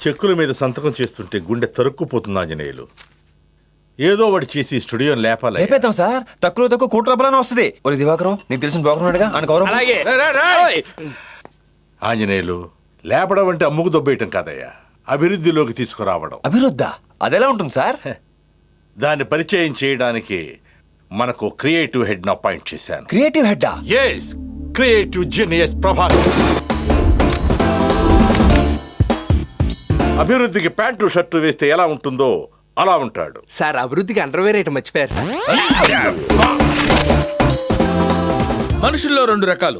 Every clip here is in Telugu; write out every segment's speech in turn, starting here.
చెక్కుల మీద సంతకం చేస్తుంటే గుండె తరుక్కుపోతుంది ఆంజనేయులు. ఏదో వాడు చేసి స్టూడియోని లేపాలి. లేపేద్దాం సార్, తక్కువ కోటి రూపాయలని వస్తుంది. ఒరే దివాకరం, నీకు తెలిసిన బోకరున్నాడుగా ఆయన గౌరవం. ఆంజనేయులు, లేపడం అంటే అమ్ముకు దొబ్బేయటం కాదయ్యా, అభివృద్ధిలోకి తీసుకురావడం. అభివృద్ధా? అదెలా ఉంటుంది సార్? దాన్ని పరిచయం చేయడానికి మనకు క్రియేటివ్ హెడ్ ను అపాయింట్ చేశాను. క్రియేటివ్ హెడ్డా? Yes, creative genius Prabhakar. అభివృద్ధికి ప్యాంటు షర్టు వేస్తే ఎలా ఉంటుందో అలా ఉంటాడు సార్. అభివృద్ధికి అండర్వేర్ ఐటమ్ మర్చిపోయారు సార్. మనుషుల్లో రెండు రకాలు,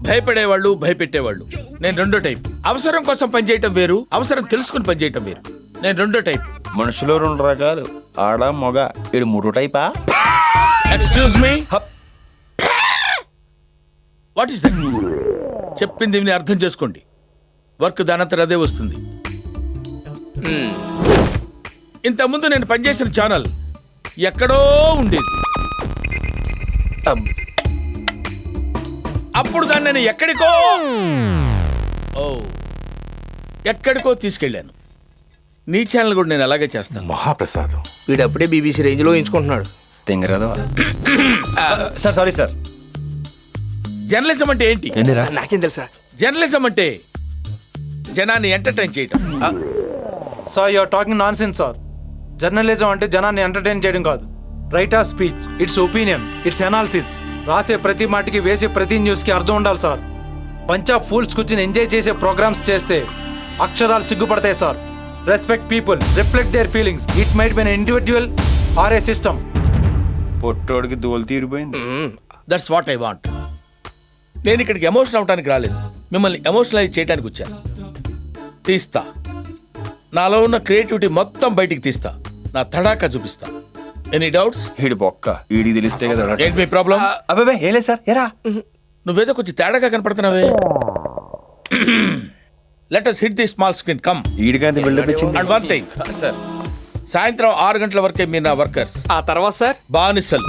భయపడేవాళ్ళు, భయపెట్టేవాళ్ళు. నేను రెండో టైప్. అవసరం కోసం పనిచేయటం వేరు, అవసరం తెలుసుకుని పనిచేయటం వేరు. నేను రెండో టైప్. మనుషులో రెండు రకాలు, ఆడ మొగ. ఇది మూడో టైపా? Excuse me, what is that? చెప్పింది విని అర్థం చేసుకోండి. వర్క్ దానంతరం అదే వస్తుంది. ఇంతకుముందు నేను పనిచేసిన ఛానల్ ఎక్కడో ఉండేది. అప్పుడు దాన్ని నేను ఎక్కడికో తీసుకెళ్ళాను. నీ ఛానల్ కూడా నేను అలాగే చేస్తాను. మహాప్రసాదం. వీడు అప్పుడే బీబీసీ రేంజ్ లో ఎంచుకుంటున్నాడు. తింగరదో సార్. Sorry sir. జర్నలిజం అంటే ఏంటి? నాకేం తెలుసా? జర్నలిజం అంటే జనాన్ని ఎంటర్టైన్ చేయటం. Sir you are talking nonsense sir. Journalism అంటే జనాన్ని ఎంటర్టైన్ చేయడం కాదు. Right of speech, it's opinion, it's analysis. రాసే ప్రతి మాటకి, వేసే ప్రతి న్యూస్కి అర్థం ఉండాలి సార్. పంచ్ ఆఫ్ ఫూల్స్ కూర్చుని ఎంజాయ్ చేసే ప్రోగ్రామ్స్ చేస్తే అక్షరాలు సిగ్గుపడతాయి sir. Respect people, reflect their feelings. It might be an individual or A system. పొట్టోడికి దోలు తీరిపోయింది. That's what I want. నేను ఇక్కడికి ఎమోషన్ అవడానికి రాలేదు, మిమ్మల్ని ఎమోషనలైజ్ చేయడానికి వచ్చాను. తీస్తా, నాలో ఉన్న క్రియేటివిటీ మొత్తం బయటికి తీస్తా, నా తడాకా చూపిస్తా. Any doubts? ఈడి బొక్క ఈడి తెలిస్తే కదా. ఏంటి మీ ప్రాబ్లం? అబ్బాబే ఏం లేదు సార్. ఎరా నువ్వేదో కొంచెం తేడాగా కనపడుతున్నావే. Let us hit the small screen. Come. ఈడిగాంతి బిల్డప్ ఇచ్చింది. And one thing, సార్, సాయంత్రం 6 గంటల వరకే మీరు నా వర్కర్స్. ఆ తర్వాత సార్ బానిసలు.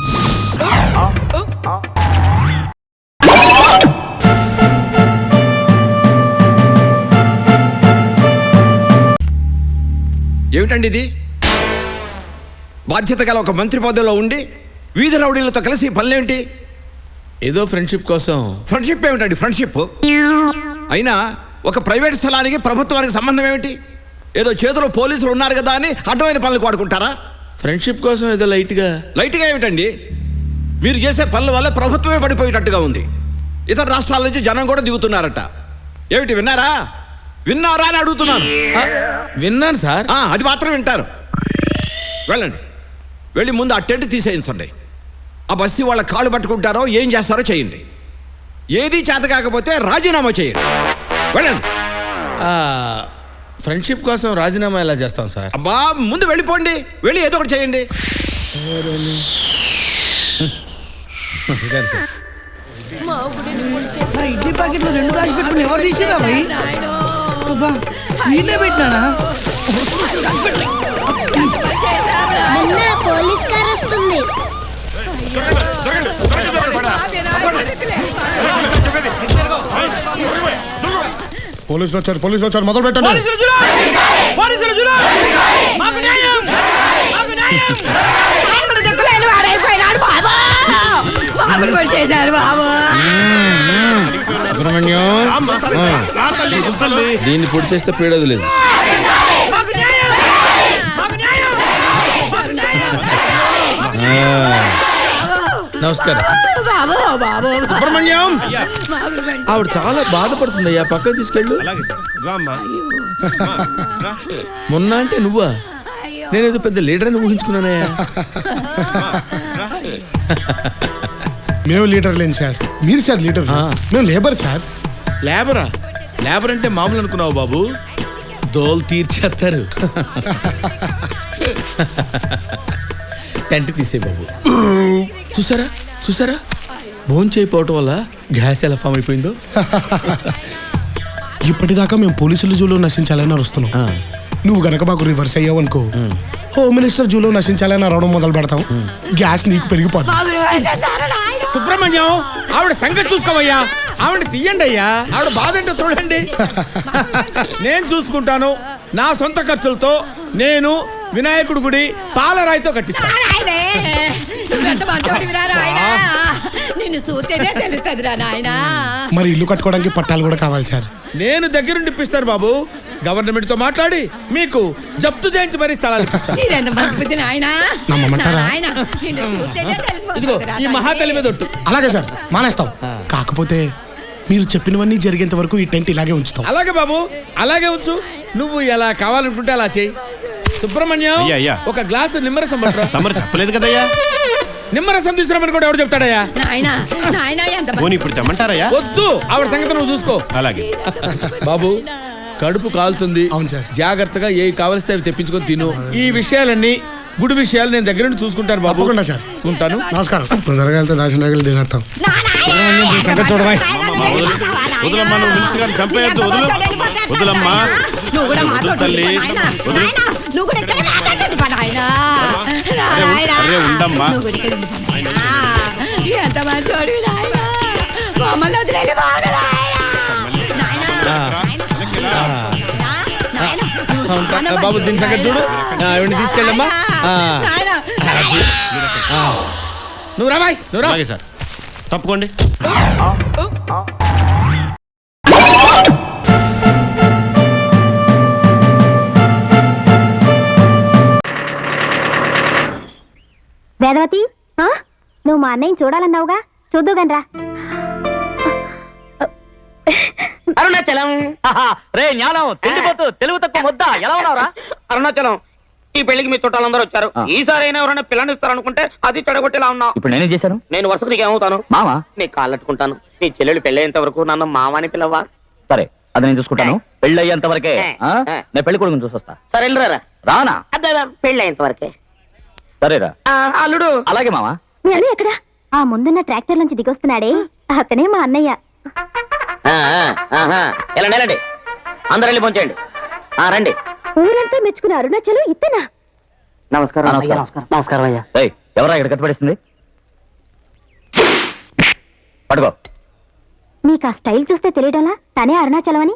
ఏమిటండి ఇది? బాధ్యత గల ఒక మంత్రి పదవిలో ఉండి వీధి రౌడీలతో కలిసి పనులేమిటి? ఏదో ఫ్రెండ్షిప్ కోసం. ఫ్రెండ్షిప్ ఏమిటండి? ఫ్రెండ్షిప్ అయినా ఒక ప్రైవేట్ స్థలానికి ప్రభుత్వానికి సంబంధం ఏమిటి? ఏదో చేతిలో పోలీసులు ఉన్నారు కదా అని అడ్డమైన పనులకు వాడుకుంటారా? ఫ్రెండ్షిప్ కోసం ఏదో లైట్గా ఏమిటండి? మీరు చేసే పనుల వల్ల ప్రభుత్వమే పడిపోయేటట్టుగా ఉంది. ఇతర రాష్ట్రాల నుంచి జనం కూడా దిగుతున్నారట. ఏమిటి, విన్నారా అని అడుగుతున్నాను. విన్నాను సార్. అది మాత్రం వింటారు. వెళ్ళండి, వెళ్ళి ముందు ఆ టెంట్ తీసేయించండి. ఆ బస్తీ వాళ్ళ కాళ్ళు పట్టుకుంటారో ఏం చేస్తారో చేయండి. ఏది చేత కాకపోతే రాజీనామా చేయండి. వెళ్ళండి. ఫ్రెండ్షిప్ కోసం రాజీనామా ఎలా చేస్తాం సార్? అబ్బా, ముందు వెళ్ళిపోండి, వెళ్ళి ఏదో ఒకటి చేయండి. ఇడ్లీ ప్యాకెట్లు 2 దాచి పెట్టుకుని ఎవరు తీసిరా భయ్? వీళ్ళే పెట్టినానా? పోలీస్ కార్ వస్తుంది. పోలీసులు వచ్చారు, మొదలు పెట్టండి. దీన్ని పొడి చేస్తే పీడదు లేదు. నమస్కారం. సుబ్రహ్మణ్యం, ఆవిడ చాలా బాధపడుతుంది. ఆ పక్కన తీసుకెళ్ళు. మొన్న అంటే నువ్వా? నేనేదో పెద్ద లీడర్ అని ఊహించుకున్నానయ్యా. మేము లీడర్ లేని సార్, మీరు సార్ లీడర్. మేము లేబర్ సార్. లేబరా? లేబర్ అంటే మామూలు అనుకున్నావు బాబు, దోలు తీర్చేస్తారు. టెంట్ తీసే బాబు. చూసారా భోజనం చేయకపోవటం వల్ల గ్యాస్ ఎలా ఫామ్ అయిపోయిందో. ఇప్పటిదాకా మేము పోలీసుల జూలో నశించాలని వస్తున్నాం. నువ్వు గనక మాకు రివర్స్ అయ్యావు అనుకో, హోమ్ మినిస్టర్ జూలో నశించాలని రావడం మొదలు పెడతాం. గ్యాస్ నీకు పెరిగిపోతుంది. సుబ్రహ్మణ్యం ఆవిడ సంగతి చూసుకోవయ్యా. ఆవిడ తీయండి అయ్యా, ఆవిడ బాధ ఏంటో చూడండి. నేను చూసుకుంటాను. నా సొంత ఖర్చులతో నేను వినాయకుడి గుడి పాలరాయితో కట్టిస్తాను. నిన్ను చూస్తేనే తెలుస్తుందిరా నాయనా. మరి ఇల్లు కట్టుకోవడానికి పట్టాలు కూడా కావాలి సార్. నేను దగ్గరుండి ఇప్పిస్తాను బాబు. గవర్నమెంట్ తో మాట్లాడి మీకు జప్తు చేయించి మరీ స్థలాలు ఇప్పిస్తాను. నీరెంత మంచి బుద్ధి నాయనా. నమ్మమంటారా? నాయనా, నిన్ను చూస్తేనే ఇదిగో తెలిసిపోతుందిరా ఈ మహాతల్లి మీద ఒట్టు. అలాగే సార్, మానేస్తాం. కాకపోతే మీరు చెప్పినవన్నీ జరిగేంత వరకు ఈ టెంట్ ఇలాగే ఉంచుతాం. అలాగే బాబు, అలాగే ఉంచు. నువ్వు ఎలా కావాలనుకుంటే అలా చేయి. సుబ్రహ్మణ్యం, ఒక గ్లాసు నిమ్మరసం పట్టురా. తమరు చెప్పలేదు కదయ్యా. నిమ్మరసం తీసుకురామని కూడా ఎవడు చెప్తాడయ్యా? నాయనా, నాయనా ఎంత పోనీ ఇప్పుడు తెమ్మంటారయ్యా? వద్దు, ఆవిడ సంగతి నువ్వు చూసుకో. అలాగే బాబు, కడుపు కాలుతుంది. అవును సార్. జాగ్రత్తగా ఏ కావలిస్తే అవి తెప్పించుకొని తిను. ఈ విషయాలన్నీ గుడి విషయాలు నేను దగ్గర నుండి చూసుకుంటాను బాబు. తప్పకుండా సార్. ఉంటాను. నమస్కారం. తొందరగా వెళ్తే దాచిన రకాలు తినేస్తాం. వదులమ్మా, నువ్వు మినిస్టర్ గారిని చంపేయద్దు. వదులమ్మా, నువ్వు కూడా వదులు తల్లి, వదులు. నువ్వు కూడా ఇక్కడ మాట్లాడొద్దు నాయనా. అరే ఉండమ్మా. ఎంత మంచోడు నాయనా. మమ్మల్ని వదిలేలి బాగా బాబు, దీని సంగతి చూడు. ఆవిడని తీసుకెళ్ళమ్మా. నువ్వు రాబాయ్, నువ్వు రా. అలాగే సార్, తప్పుకోండి. వేదవతి, నువ్వు మా అన్నయ్యని చూడాలన్నావుగా, చూద్దుగానరా. అరుణాచలం. రే జ్ఞానం తిండిపోతూ తెలుగు తక్కువ ముద్ద ఎలా ఉన్నావురా? అరుణాచలం, ఈ పెళ్లికి మీ చుట్టాలందరూ వచ్చారు. ఈసారి అయినా ఎవరైనా పిల్లని ఇస్తారనుకుంటే అది చెడగొట్టేలా ఉన్నావు. ఇప్పుడు నేనేం చేశాను? నేను వరుసకు నీకు ఏమవుతాను? మామా. నీ కాళ్ళట్టుకుంటాను. నీ చెల్లెలు పెళ్ళేంత వరకు నన్ను మామని పిల్లవా? సరే, అది నేను చూసుకుంటాను. పెళ్లి అయ్యేంత వరకే. నేను పెళ్లి కొడుకుని చూసొస్తా. సరే వెళ్ళరా. రానా? అదే పెళ్ళి అయ్యేంత వరకే. సరేరా. అల్లుడు. అలాగే మామా. మీ అన్నయ్య ఎక్కడా? ఆ ముందున్న ట్రాక్టర్ నుంచి దిగొస్తున్నాడే, అతనే మా అన్నయ్య. వెళ్ళండి, అందరూ వెళ్ళి పోంచేయండి. రండి. ఊరంతా మెచ్చుకున్న అరుణాచలం ఇత్తనా? నమస్కారం. నమస్కారం అయ్యా. ఎవరా ఇక్కడ కట్టుబడిస్తుంది? పడుకో. నీకు ఆ స్టైల్ చూస్తే తెలియడంలా తనే అరుణాచలం అని?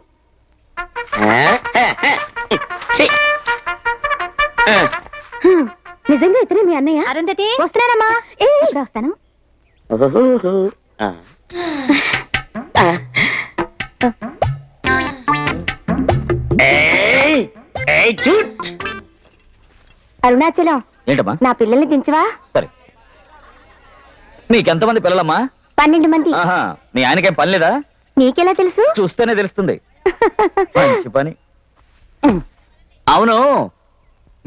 నిజంగా ఇతనే మీ అన్నయ్య? అరుంధతి వస్తున్నానమ్మా. ఇప్పుడు వస్తాను. అరుణాచలం, ఏంటమ్మా? నా పిల్లల్ని దించవా? సరే. నీకెంతమంది పిల్లలమ్మా? 12 మంది. ఆహా, మీ ఆయనకేం పని లేదా? నీకెలా తెలుసు? చూస్తేనే తెలుస్తుంది. మంచి పని. అవును,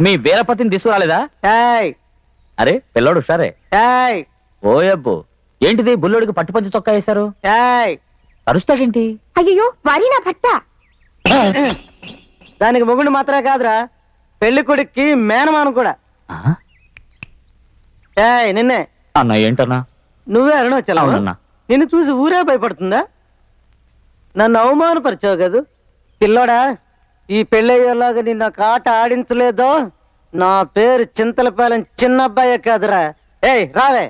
మీ వీరపతిని తీసుకురాలేదా? అరే పిల్లోడు సరే. ఓయబ్బు, ఏంటిది బుల్లోడికి పట్టుపంచి చొక్కా వేశారు? అరుస్తాడేంటి? అయ్యో, వారి నా భర్త. దానికి మొగుడు మాత్రమే కాదురా, పెళ్లి కొడుక్కి మేనమానం కూడా. నిన్నే. అన్న ఏంటన్నా? నువ్వే అరుణాచలం. అవునన్నా. నిన్ను చూసి ఊరే భయపడుతుందా? నన్ను అవమానపరిచావు కదూ పిల్లోడా. ఈ పెళ్ళయ్యేలాగా నిన్న ఆట ఆడించలేదో నా పేరు చింతలపాలెం చిన్నబ్బాయే కాదురా. రావే.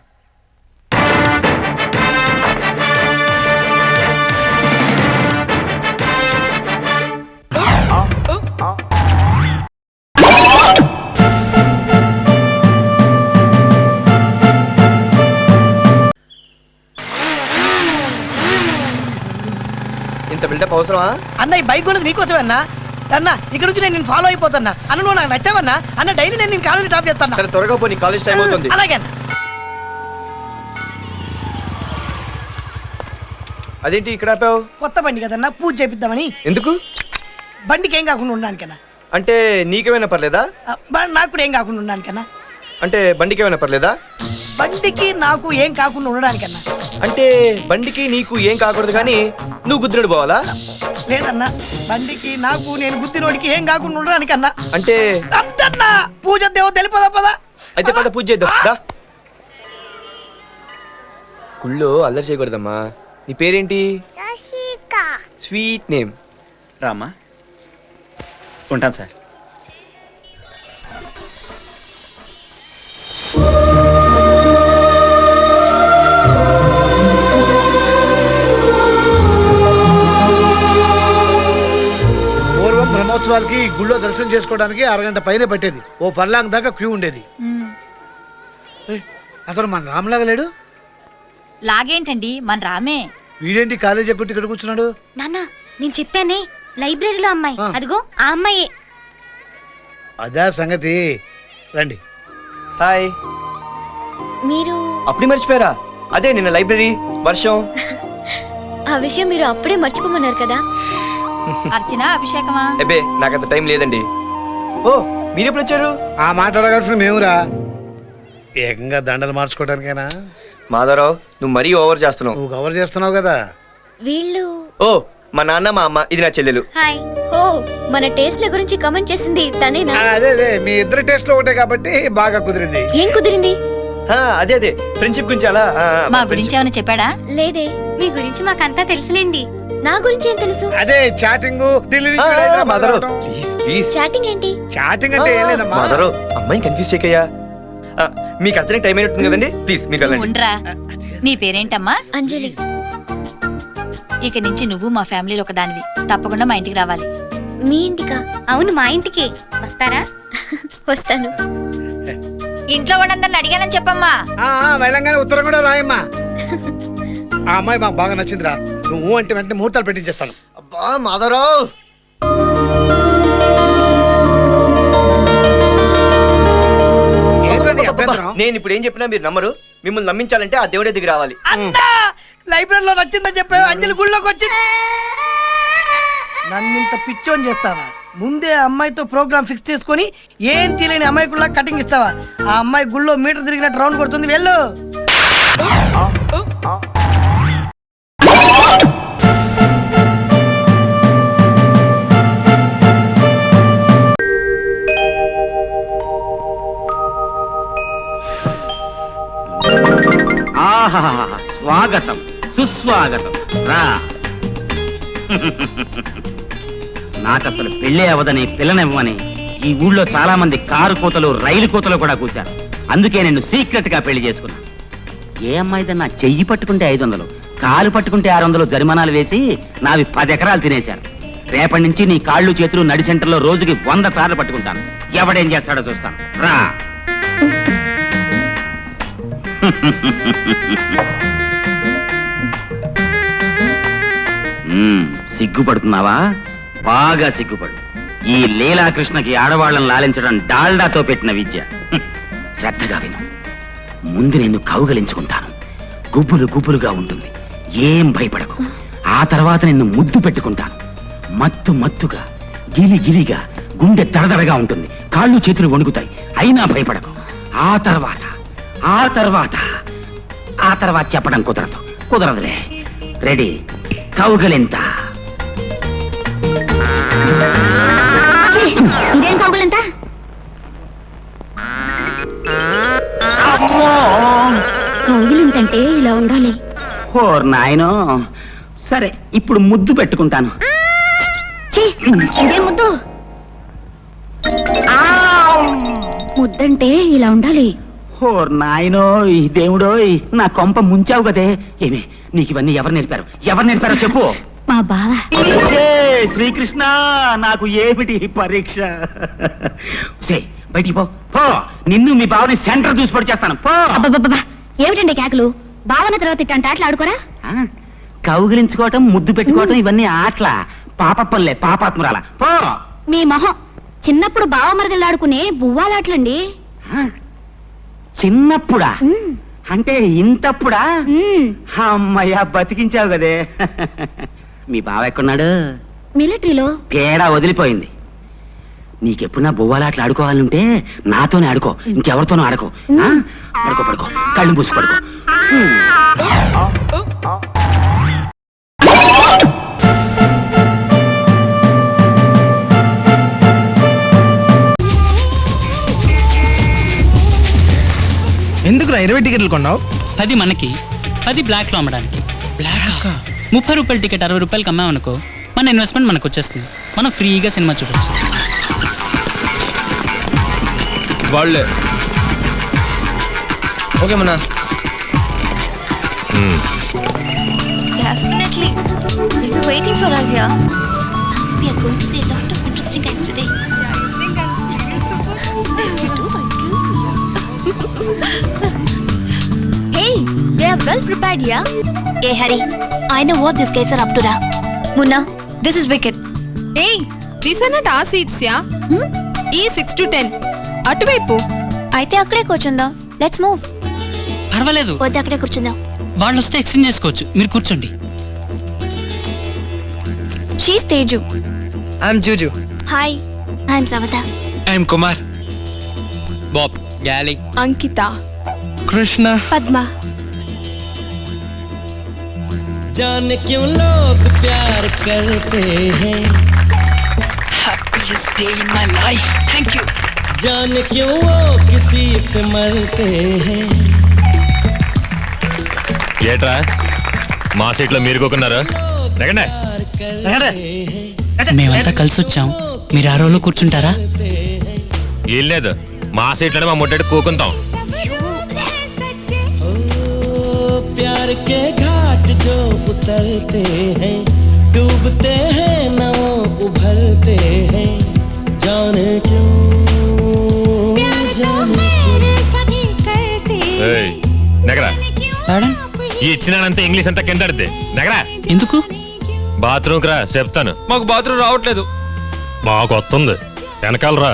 ఇంత బిల్డప్ అవసరమా? అన్న ఈ బైక్ కొన్నది నీకోసమే అన్న. అన్న ఇక్కడ నుంచి నేను ఫాలో అయిపోతున్నా. అన్న నువ్వు నాకు నచ్చావన్నా. అన్న డైలీ నేను కాలేజీ డ్రాప్ చేస్తాను. సరే త్వరగా పో, నీ కాలేజ్ టైం అవుతుంది. అలాగే అన్న. అదేంటి ఇక్కడ ఆపావు? కొత్త బండి కదన్నా, పూజ చేపిద్దామని. ఎందుకు? బండికి ఏం కాకుండా ఉండడానికన్నా. అంటే నీకేమైనా పర్లేదా? నాకు కూడా ఏం కాకుండా ఉండడానికన్నా. అంటే బండికి ఏమైనా పర్లేదా? బండికి నాకు ఏం కాకుండా ఉండడానికన్నా. అంటే బండికి నీకు ఏం కాకూడదు కానీ నువ్వు గుద్దుడు పోవాలా? లేదన్నా, బండికి నాకు నేను గుద్దినోడికి ఏం కాకుండా ఉండడానికన్నా. అంటే అంతన్నా పూజ దేవో తెలిపదా పదా. అయితే పద పూజ చేద్దాం. గుళ్ళో అల్లరి చేయకూడదమ్మా. నీ పేరేంటి? Sweet name. రామ్మా. ఉంటాను సార్. వాళ్ళకి ఈ గుళ్ళో దర్శనం చేసుకోవడానికి అరగంట పైనే పట్టేది. ఓ ఫర్లాంగ్ దాకా క్యూ ఉండేది. ఏయ్, అతను మన రామ్లాగా లేడు. లాగేంటండి మన రామే. వీడేంటి కాలేజీ ఎక్కటి ఇక్కడ కూర్చున్నాడు? నాన్న నేను చెప్పానే లైబ్రరీలో అమ్మాయి, అదిగో ఆ అమ్మాయే. అదే సంగతి. రండి. హాయ్. మీరు అప్పుడే మర్చిపోయారా? అదే నిన్న లైబ్రరీ వర్షం. ఆ విషయం మీరు అప్పుడే మర్చిపోమన్నారు కదా. అర్చన అభిషేకమా? అబ్బే నాకంత టైం లేదండి. ఓ మీరెప్పుడు వచ్చారు? ఆ మాట్లాడగాల్సిన మేమురా. ఏకంగా దండలు మార్చుకోవడానికేనా? మాధవరావు నువ్వు మరీ ఓవర్ చేస్తున్నావు. నువ్వు కవర్ చేస్తున్నావు కదా. వీళ్ళు ఓ మా నాన్న మా అమ్మ, ఇది నా చెల్లెలు. హాయ్. ఓ మన టేస్ట్ల గురించి కమెంట్ చేసింది తనేనా? అదే అదే మీ ఇద్దరు టేస్ట్ లో ఒకటే కాబట్టి బాగా కుదిరింది. ఏం కుదిరింది? అదే అదే ఫ్రెండ్షిప్ గురించి. అలా మా గురించి ఏమైనా చెప్పాడా? లేదే, మీ గురించి మాకంతా తెలుసులేండి. నా గురించి ఏం తెలుసు? అదే chatting. Madhavarao please please. Chatting ఏంటి? చాటింగ్ అంటే ఏం లేదమ్మా. మాధవరావు అమ్మాయిని కన్ఫ్యూజ్ చేయకయ్యా. మీకు అర్చనకి టైం అయినట్టుంది కదండి, ప్లీజ్ మీరు వెళ్ళండి. ఉండరా. నీ పేరేంటమ్మా? అంజలి. ఇక నుంచి నువ్వు మా ఫ్యామిలీలో ఒక దానివి. తప్పకుండా మా ఇంటికి రావాలి. మీ ఇంటికా? అవును మా ఇంటికి. వస్తారా? వస్తాను. ఇంట్లో వాళ్ళందరిని అడిగానని చెప్పమ్మా. వెళ్ళంగానే ఉత్తరం కూడా రాయమ్మా. ఆ అమ్మాయి మాకు బాగా నచ్చిందిరా. నువ్వు అంటే వెంటనే ముహూర్తాలు పెట్టించేస్తాను. అబ్బా మాధవరావు. నేను ఇప్పుడు ఏం చెప్పినా మీరు నమ్మరు. మిమ్మల్ని నమ్మించాలంటే ఆ దేవుడి దగ్గర రావాలి. లైబ్రరీలో నచ్చిందని చెప్పావు, అంజలి గుళ్ళోకి వచ్చింది. నన్ను ఇంత పిచ్చోని చేస్తావా? ముందే అమ్మాయితో ప్రోగ్రామ్ ఫిక్స్ చేసుకొని ఏం తెలియని అమ్మాయికుల్లా కటింగ్ ఇస్తావా? ఆ అమ్మాయి గుళ్ళో మీటర్ తిరిగినట్టు రౌండ్ కొడుతుంది. వెళ్ళు. స్వాగతం సుస్వాగతం రా. నాకసలు పెళ్ళే అవదని పిల్లనివ్వమని ఈ ఊళ్ళో చాలా మంది కారు కోతలు రైలు కోతలు కూడా కూర్చారు. అందుకే నేను సీక్రెట్ గా పెళ్లి చేసుకున్నా. ఏ అమ్మాయిదన్నా చెయ్యి పట్టుకుంటే 500, కాలు పట్టుకుంటే 600 జరిమానాలు వేసి నావి 10 ఎకరాలు తినేశారు. రేపటి నుంచి నీ కాళ్ళు చేతులు నడి సెంటర్లో రోజుకి 100 సార్లు పట్టుకుంటాను. ఎవడేం చేస్తాడో చూస్తాను రా. సిగ్గుపడుతున్నావా? బాగా సిగ్గుపడు. ఈ లీలాకృష్ణకి ఆడవాళ్ళని లాలించడం డాల్డాతో పెట్టిన విద్య. శ్రద్ధగా విను. ముందు నేను కౌగలించుకుంటాను. గుబ్బులు గుబ్బులుగా ఉంటుంది, ఏం భయపడకు. ఆ తర్వాత నిన్ను ముద్దు పెట్టుకుంటాను. మత్తు మత్తుగా, గిలి గిలిగా, గుండె దడదడగా ఉంటుంది. కాళ్ళు చేతులు వణుకుతాయి, అయినా భయపడకు. ఆ తర్వాత చెప్పడం కుదరదులే. రెడీ? కౌగలింత. ఇదేం కౌగలింత? కౌగిలింతంటే ఇలా ఉండాలి. ఓర్ నాయనో. సరే ఇప్పుడు ముద్దు పెట్టుకుంటాను. ఇదే ముద్దు? ముద్దంటే ఇలా ఉండాలి. ఓర్ నాయనో దేవుడో, నా కొంప ముంచావు కదే. ఏమే నీకు ఇవన్నీ ఎవరు నేర్పారో చెప్పు. మా బావ. శ్రీకృష్ణ, నాకు ఏమిటి పరీక్ష? బయటికి పో. నిన్ను మీ బావని సెంటర్ చూసి పడి చేస్తాను. పో. ఏమిటండి కేకలు? బావన తర్వాత ఇట్టంటే ఆటలు ఆడుకోరా? కౌగిలించుకోవటం, ముద్దు పెట్టుకోవటం ఇవన్నీ ఆటల. పాపప్పలే, పాపాత్మురాల. పో. మీ మొహం. చిన్నప్పుడు బావ మరదలు ఆడుకునే బువ్వాలాటలండి. చిన్నప్పుడా? అంటే ఇంతప్పుడా? అమ్మయ్యా బతికించావు కదే. మీ బావ ఎక్కడున్నాడు? మిలిటరీలో. తేడా వదిలిపోయింది. నీకెప్పుడన్నా బొవ్వాలాట్లు ఆడుకోవాలంటే నాతోనే ఆడుకో, ఇంకెవరితోనూ ఆడుకో. పడుకో, కళ్ళు మూసి పడుకో. ఎందుకురా 20 టికెట్లు కొన్నావు? 10 మనకి, 10 బ్లాక్ లో అమ్మడానికి. బ్లాక్ 30 రూపాయల టికెట్ 60 రూపాయలకి అమ్మామనుకో, మన ఇన్వెస్ట్మెంట్ మనకు వచ్చేస్తుంది. మనం ఫ్రీగా సినిమా చూడొచ్చు. వాళ్ళే okay Manna. Definitely. They'll be waiting for us here. We are going to see a lot of interesting watching yesterday. Hey, they are well prepared, yeah? Hey, Hari, I know what these guys are up to, Ra. Munna, this is wicked. Hey, these are not our seats, yeah? E 6 to 10. అటువైపు అయితే అక్కడే కూర్చుందాం. Let's move. పర్వాలేదు, వద్దు, అక్కడే కూర్చుందాం. వాళ్ళు వస్తే ఎక్స్చేంజ్ చేసుకోవచ్చు. మీరు కూర్చోండి. She's Teju. I'm Juju. Hi, I'm Savatha. I'm Kumar. Bob, గ్యాలీ, అంకిత, కృష్ణ, పద్మ. जाने क्यों लोग प्यार करते हैं, happiest day in my life. Thank you. जाने क्यों वो किसी पे मरते हैं. ఏట్రా మా సీట్లో మీరు కూకున్నారు? మేమంతా కలిసి వచ్చాం. మీరు ఆ రోజులో కూర్చుంటారా? ఏం లేదు, మా సీట్లోనే మా ముట్టడి కూకుంటాం. प्यार के घाट जो उतरते हैं, डूबते हैं ना उभरते हैं, जाने क्यों నగరా ఈ ఇచ్చినానంతా ఇంగ్లీష్ అంతా కింద నగరా. ఎందుకు? బాత్రూమ్కి రా, చెప్తాను. మాకు బాత్రూమ్ రావట్లేదు. మాకు వస్తుంది, వెనకాల రా.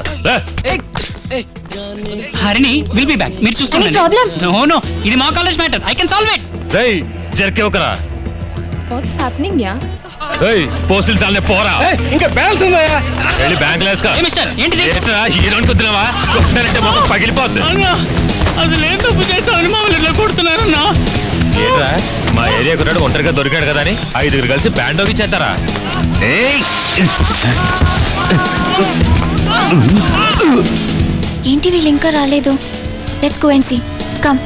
Harini will be back. మీరు చూస్తుండండి. నో నో, ఇది మా college matter. I can solve it. రేయ్ జర్కే ఒకరా. వాట్స్ హ్యాపెనింగ్ యా? ఏయ్ పోస్టులు చాలే పోరా. ఇంకా బ్యాలెన్స్ ఉందా? వెళ్ళి బ్యాంక్ లేస్కా. ఏ మిస్టర్, ఏంటిది? ఏంట్రా హీరో అనుకుంటున్నావా? కొట్టానంటే మొహం పగిలిపోద్ది. అసలు ఏం తప్పు చేసామని మమ్మల్ని ఇట్లా కొడుతున్నారన్నా? ఏంట్రా మా ఏరియా కున్నాడు ఒంటరిగా దొరికాడు కదా అని 5 కలిసి బ్యాండ్ ఇచ్చేస్తారా? ఏంటి వీళ్ళు ఇంకా రాలేదు? Let's go and see. Come.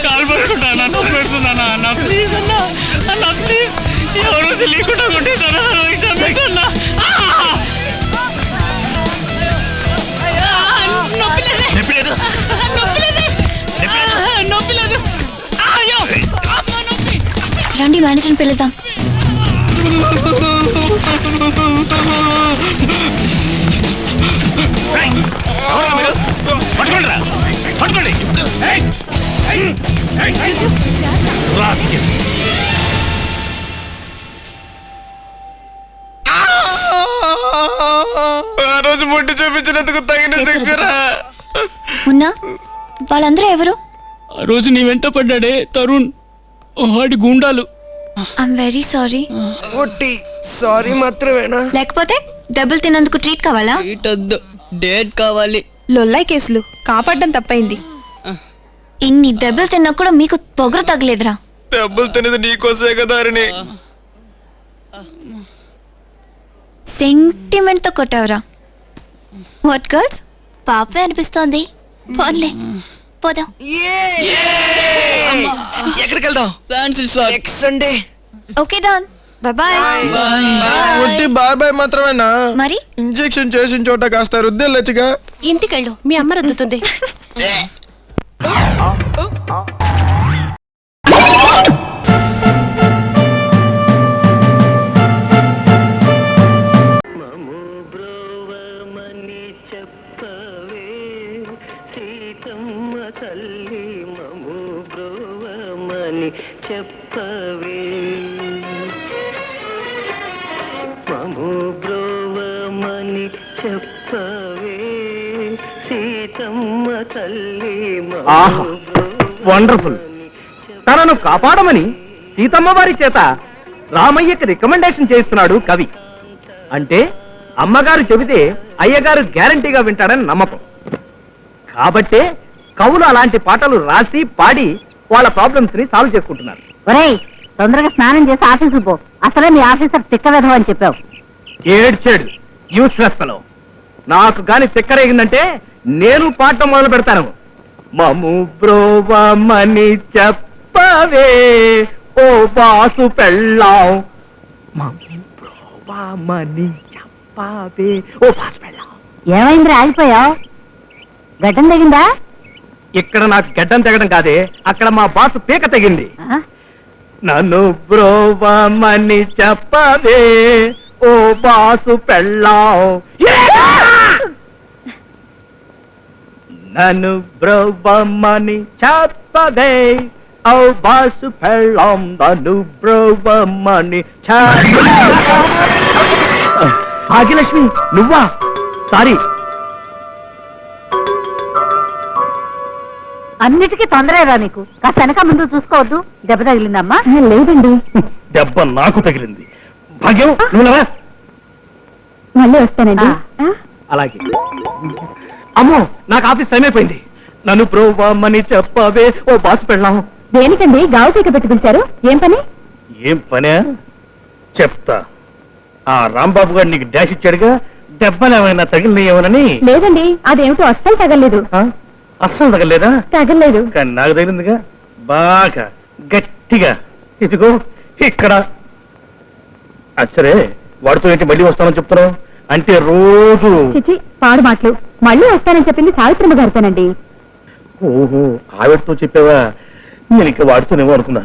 Call పడుకుంటానా? పెడుతున్నానా? ప్లీజ్ అన్నా, అన్నా ప్లీజ్. ఎవరు తెలియకుండా కొట్టేసానా? క్షమించన్నా. రండి, మేనేజర్ని పిలుద్దాం. ఆ రోజు ముట్టి చూపించినందుకు తగిన శిక్షరా. ఉన్నా, వాళ్ళందరూ ఎవరు? ఆ రోజు నీ వెంట పడ్డాడే తరుణ్, వాడి గుండాలు. I'm very sorry. సారీ మాత్రమేనా? లేకపోతే దెబ్బలు తిన్నందుకు ట్రీట్ కావాలా? డేట్ కావాలి. లొల్లాయి కేసులు, కాపాడడం తప్పైంది. ఇన్ని దెబ్బలు తిన్నా కూడా మీకు పొగరు తగలేదురా? డబ్బులు తినేది నీకోసమే కదా అరిని. సెంటిమెంట్ తో కొట్టావురా. వాట్ గర్ల్స్, పాపే అనిపిస్తోంది. పోన్లే, పోదాం. ఎక్కడికి వెళ్దాం? Next Sunday. Okay Don, bye. ఒట్టి బాయ్ బాయ్ మాత్రమేనా? మరి ఇంజెక్షన్ చేసిన చోట కాస్త రుద్దెళ్ళొచ్చుగా. ఇంటికెళ్ళు, మీ అమ్మ రుద్దుతుంది. చెప్పవే మము బ్రోవమని చెప్పవే సీతమ్మ తల్లి. వండర్ఫుల్. తనను కాపాడమని సీతమ్మ వారి చేత రామయ్యకి రికమెండేషన్ చేస్తున్నాడు కవి. అంటే అమ్మగారు చెబితే అయ్యగారు గ్యారంటీగా వింటాడని నమ్మకం. కాబట్టే కవులు అలాంటి పాటలు రాసి పాడి వాళ్ళ ప్రాబ్లమ్స్ ని సాల్వ్ చేసుకుంటున్నారు. ఒరేయ్, తొందరగా స్నానం చేసి ఆఫీసుకు పో. అసలే మీ ఆఫీసర్ తిక్క విధం అని చెప్పావు. ఏడ్చాడు యూస్లెస్ ఫెలో. నాకు గాని తిక్కరేగిందంటే నేను పాడటం మొదలు పెడతాను. మము బ్రోవమని చెప్పవే ఓ బాసు పెళ్ళాం. మము బ్రోవమని చెప్పవే ఓ బాసు పెళ్ళాం. ఏమైందిరా ఆగిపోయావు గడ్డం తగిందా ఇక్కడ నాకు గడ్డం తెగడం కాదే, అక్కడ మా బాస్ పీక తెగింది. నన్ను బ్రోవమని చెప్పదే ఓ బాసు పెళ్ళాం, నన్ను బ్రోవమని చెప్పదే ఓ బాసు పెళ్ళాం, నన్ను బ్రోవమని భాగ్యలక్ష్మి నువ్వా? సారీ. అన్నిటికీ తొందరగా నీకు. కాస్త వెనక ముందు చూసుకోవద్దు. దెబ్బ తగిలిందమ్మా? లేదండి. దెబ్బ నాకు తగిలింది. భాగ్యం నువ్వురా. మళ్ళీ వస్తానండి. అలాగే. అమ్మో నాకు ఆఫీస్ టైం అయిపోయింది. నన్ను ప్రోవమని చెప్పవే ఓ బాసు పెళ్ళాం. దేనికండి గావు పీక పెట్టి పిలిచారు? ఏం పని? ఏం పనే చెప్తా. ఆ రాంబాబు గారు నీకు డాష్ ఇచ్చాడుగా, దెబ్బలు ఏమైనా తగిలినాయేమోనని. లేదండి, అదేమిటో అస్సలు తగలేదు. అస్సలు తగలేదా? తగలేదు. కానీ నాకు తగిలిందిగా, బాగా గట్టిగా. ఇదిగో ఇక్కడ. అచ్చరే వాడితో ఏంటి మళ్ళీ వస్తానని చెప్తున్నావు? అంటే రోజు చిచి పాడు మాటలు. మళ్ళీ వస్తానని చెప్పింది సావిత్రమ్మ గారితోనండి. ఓహో ఆవిడతో చెప్పావా? నేను ఇంకా వాడితోనేమో అనుకున్నా.